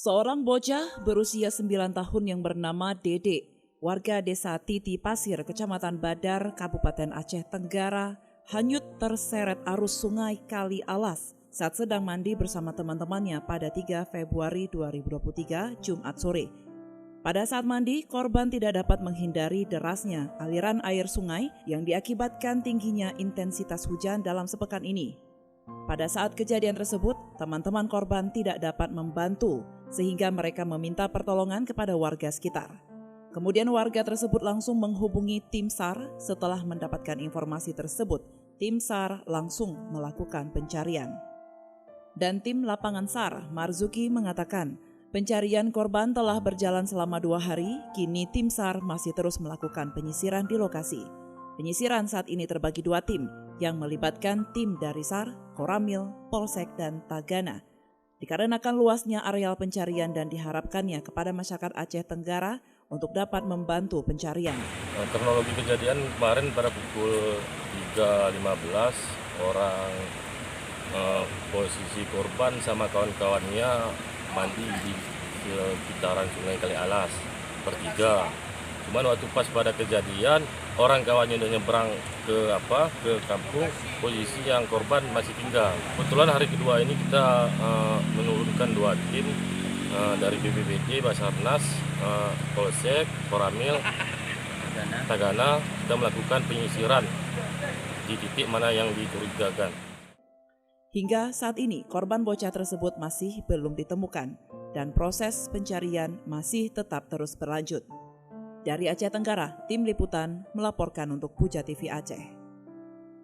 Seorang bocah berusia 9 tahun yang bernama Dede, warga desa Titi Pasir, Kecamatan Badar, Kabupaten Aceh Tenggara, hanyut terseret arus sungai Kali Alas saat sedang mandi bersama teman-temannya pada 3 Februari 2023, Jumat sore. Pada saat mandi, korban tidak dapat menghindari derasnya aliran air sungai yang diakibatkan tingginya intensitas hujan dalam sepekan ini. Pada saat kejadian tersebut, teman-teman korban tidak dapat membantu, sehingga mereka meminta pertolongan kepada warga sekitar. Kemudian warga tersebut langsung menghubungi tim SAR. Setelah mendapatkan informasi tersebut, tim SAR langsung melakukan pencarian. Dan tim lapangan SAR, Marzuki, mengatakan pencarian korban telah berjalan selama 2 hari, kini tim SAR masih terus melakukan penyisiran di lokasi. Penyisiran saat ini terbagi 2 tim yang melibatkan tim dari SAR, Koramil, Polsek, dan Tagana. Dikarenakan luasnya areal pencarian dan diharapkannya kepada masyarakat Aceh Tenggara untuk dapat membantu pencarian. Kronologi kejadian kemarin pada pukul 3.15 orang posisi korban sama kawan-kawannya mandi di sekitaran Sungai Kali Alas bertiga. Cuman waktu pas pada kejadian orang kawannya udah nyebrang ke kampung, posisi yang korban masih tinggal. Kebetulan hari kedua ini kita menurunkan 2 tim dari BPBD, Basarnas, Polsek, Koramil, Tagana. Kita melakukan penyisiran di titik mana yang dicurigakan. Hingga saat ini korban bocah tersebut masih belum ditemukan dan proses pencarian masih tetap terus berlanjut. Dari Aceh Tenggara, tim liputan melaporkan untuk Puja TV Aceh.